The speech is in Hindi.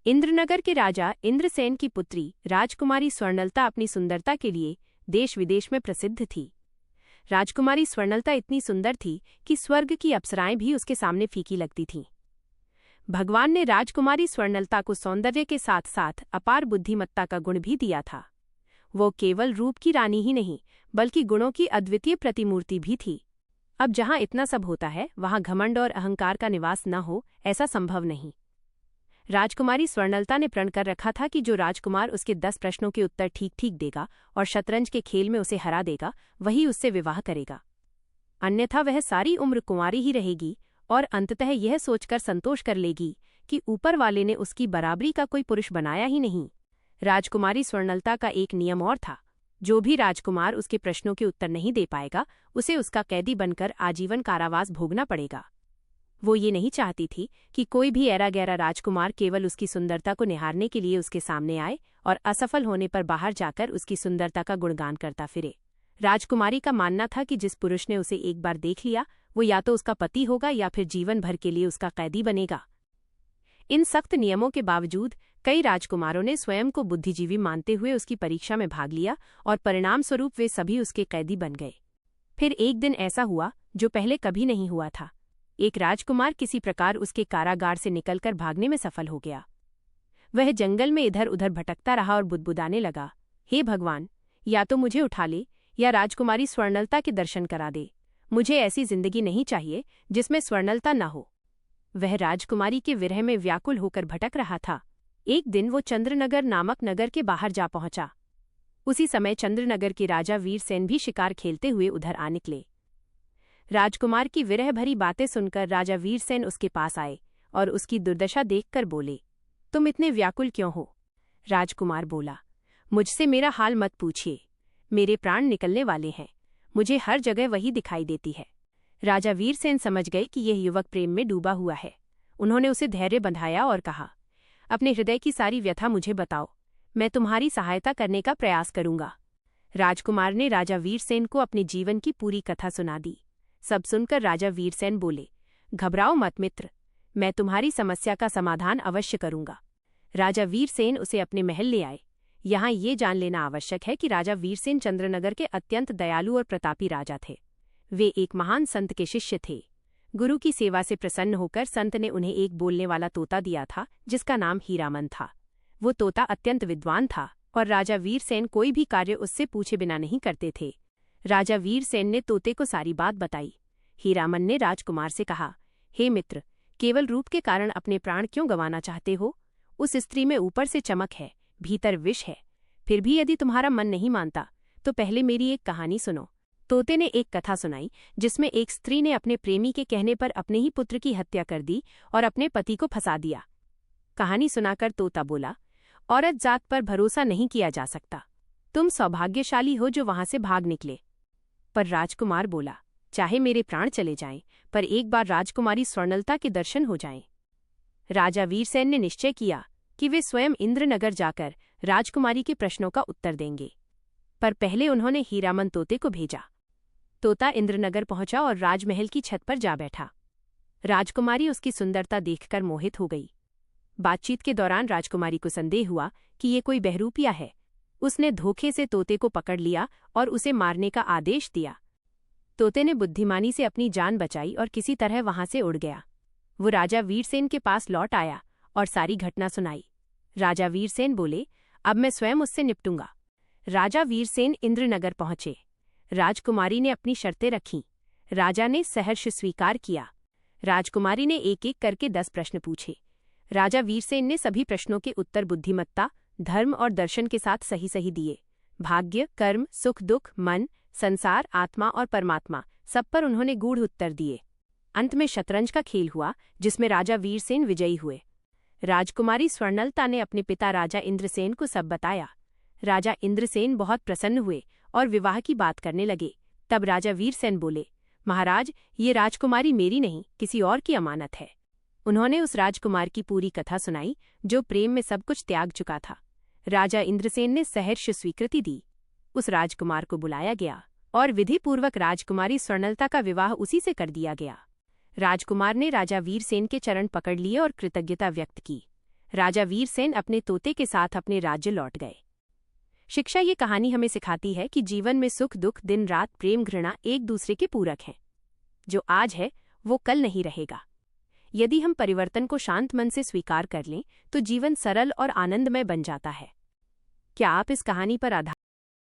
इंद्रनगर के राजा इंद्रसेन की पुत्री राजकुमारी स्वर्णलता अपनी सुंदरता के लिए देश विदेश में प्रसिद्ध थी। राजकुमारी स्वर्णलता इतनी सुंदर थी कि स्वर्ग की अप्सराएं भी उसके सामने फीकी लगती थीं। भगवान ने राजकुमारी स्वर्णलता को सौंदर्य के साथ साथ अपार बुद्धिमत्ता का गुण भी दिया था। वो केवल रूप की रानी ही नहीं बल्कि गुणों की अद्वितीय प्रतिमूर्ति भी थी। अब जहां इतना सब होता है वहां घमंड और अहंकार का निवास न हो, ऐसा संभव नहीं। राजकुमारी स्वर्णलता ने प्रण कर रखा था कि जो राजकुमार उसके 10 प्रश्नों के उत्तर ठीक ठीक देगा और शतरंज के खेल में उसे हरा देगा, वही उससे विवाह करेगा। अन्यथा वह सारी उम्र कुंवारी ही रहेगी और अंततः यह सोचकर संतोष कर लेगी कि ऊपर वाले ने उसकी बराबरी का कोई पुरुष बनाया ही नहीं। राजकुमारी स्वर्णलता का एक नियम और था, जो भी राजकुमार उसके प्रश्नों के उत्तर नहीं दे पाएगा उसे उसका कैदी बनकर आजीवन कारावास भोगना पड़ेगा। वो ये नहीं चाहती थी कि कोई भी ऐरा गैरा राजकुमार केवल उसकी सुंदरता को निहारने के लिए उसके सामने आए और असफल होने पर बाहर जाकर उसकी सुंदरता का गुणगान करता फिरे। राजकुमारी का मानना था कि जिस पुरुष ने उसे एक बार देख लिया वो या तो उसका पति होगा या फिर जीवन भर के लिए उसका कैदी बनेगा। इन सख्त नियमों के बावजूद कई राजकुमारों ने स्वयं को बुद्धिजीवी मानते हुए उसकी परीक्षा में भाग लिया और परिणाम स्वरूप वे सभी उसके कैदी बन गए। फिर एक दिन ऐसा हुआ जो पहले कभी नहीं हुआ था। एक राजकुमार किसी प्रकार उसके कारागार से निकलकर भागने में सफल हो गया। वह जंगल में इधर उधर भटकता रहा और बुदबुदाने लगा, हे भगवान, या तो मुझे उठा ले या राजकुमारी स्वर्णलता के दर्शन करा दे। मुझे ऐसी जिंदगी नहीं चाहिए जिसमें स्वर्णलता न हो। वह राजकुमारी के विरह में व्याकुल होकर भटक रहा था। एक दिन वो चंद्रनगर नामक नगर के बाहर जा पहुंचा। उसी समय चंद्रनगर के राजा वीरसेन भी शिकार खेलते हुए उधर आ निकले। राजकुमार की विरह भरी बातें सुनकर राजा वीरसेन उसके पास आए और उसकी दुर्दशा देखकर बोले, तुम इतने व्याकुल क्यों हो? राजकुमार बोला, मुझसे मेरा हाल मत पूछिए, मेरे प्राण निकलने वाले हैं। मुझे हर जगह वही दिखाई देती है। राजा वीरसेन समझ गए कि यह युवक प्रेम में डूबा हुआ है। उन्होंने उसे धैर्य बंधाया और कहा, अपने हृदय की सारी व्यथा मुझे बताओ, मैं तुम्हारी सहायता करने का प्रयास करूंगा। राजकुमार ने राजा वीरसेन को अपने जीवन की पूरी कथा सुना दी। सब सुनकर राजा वीरसेन बोले, घबराओ मत मित्र, मैं तुम्हारी समस्या का समाधान अवश्य करूंगा। राजा वीरसेन उसे अपने महल ले आए। यहाँ ये जान लेना आवश्यक है कि राजा वीरसेन चंद्रनगर के अत्यंत दयालु और प्रतापी राजा थे। वे एक महान संत के शिष्य थे। गुरु की सेवा से प्रसन्न होकर संत ने उन्हें एक बोलने वाला तोता दिया था जिसका नाम हीरामन था। वो तोता अत्यंत विद्वान था और राजा वीरसेन कोई भी कार्य उससे पूछे बिना नहीं करते थे। राजा वीरसेन ने तोते को सारी बात बताई। हीरामन ने राजकुमार से कहा, हे मित्र, केवल रूप के कारण अपने प्राण क्यों गंवाना चाहते हो? उस स्त्री में ऊपर से चमक है, भीतर विष है। फिर भी यदि तुम्हारा मन नहीं मानता तो पहले मेरी एक कहानी सुनो। तोते ने एक कथा सुनाई जिसमें एक स्त्री ने अपने प्रेमी के कहने पर अपने ही पुत्र की हत्या कर दी और अपने पति को फंसा दिया। कहानी सुनाकर तोता बोला, औरत जात पर भरोसा नहीं किया जा सकता। तुम सौभाग्यशाली हो जो वहां से भाग निकले। पर राजकुमार बोला, चाहे मेरे प्राण चले जाएं, पर एक बार राजकुमारी स्वर्णलता के दर्शन हो जाएं। राजा वीरसेन ने निश्चय किया कि वे स्वयं इंद्रनगर जाकर राजकुमारी के प्रश्नों का उत्तर देंगे। पर पहले उन्होंने हीरामन तोते को भेजा। तोता इंद्रनगर पहुंचा और राजमहल की छत पर जा बैठा। राजकुमारी उसकी सुंदरता देखकर मोहित हो गई। बातचीत के दौरान राजकुमारी को संदेह हुआ कि ये कोई बहरूपिया है। उसने धोखे से तोते को पकड़ लिया और उसे मारने का आदेश दिया। तोते ने बुद्धिमानी से अपनी जान बचाई और किसी तरह वहां से उड़ गया। वो राजा वीरसेन के पास लौट आया और सारी घटना सुनाई। राजा वीरसेन बोले, अब मैं स्वयं उससे निपटूंगा। राजा वीरसेन इंद्रनगर पहुंचे। राजकुमारी ने अपनी शर्तें रखीं। राजा ने सहर्ष स्वीकार किया। राजकुमारी ने एक एक करके 10 प्रश्न पूछे। राजा वीरसेन ने सभी प्रश्नों के उत्तर बुद्धिमत्ता, धर्म और दर्शन के साथ सही सही दिए। भाग्य, कर्म, सुख दुख, मन, संसार, आत्मा और परमात्मा, सब पर उन्होंने गूढ़ उत्तर दिए। अंत में शतरंज का खेल हुआ जिसमें राजा वीरसेन विजयी हुए। राजकुमारी स्वर्णलता ने अपने पिता राजा इंद्रसेन को सब बताया। राजा इंद्रसेन बहुत प्रसन्न हुए और विवाह की बात करने लगे। तब राजा वीरसेन बोले, महाराज, ये राजकुमारी मेरी नहीं किसी और की अमानत है। उन्होंने उस राजकुमार की पूरी कथा सुनाई जो प्रेम में सब कुछ त्याग चुका था। राजा इंद्रसेन ने सहर्ष स्वीकृति दी। उस राजकुमार को बुलाया गया और विधिपूर्वक राजकुमारी स्वर्णलता का विवाह उसी से कर दिया गया। राजकुमार ने राजा वीरसेन के चरण पकड़ लिए और कृतज्ञता व्यक्त की। राजा वीरसेन अपने तोते के साथ अपने राज्य लौट गए। शिक्षा ये कहानी हमें सिखाती है कि जीवन में सुख दुख, दिन रात, प्रेम घृणा एक दूसरे के पूरक हैं। जो आज है वो कल नहीं रहेगा। यदि हम परिवर्तन को शांत मन से स्वीकार कर लें तो जीवन सरल और आनंदमय बन जाता है। क्या आप इस कहानी पर आधारित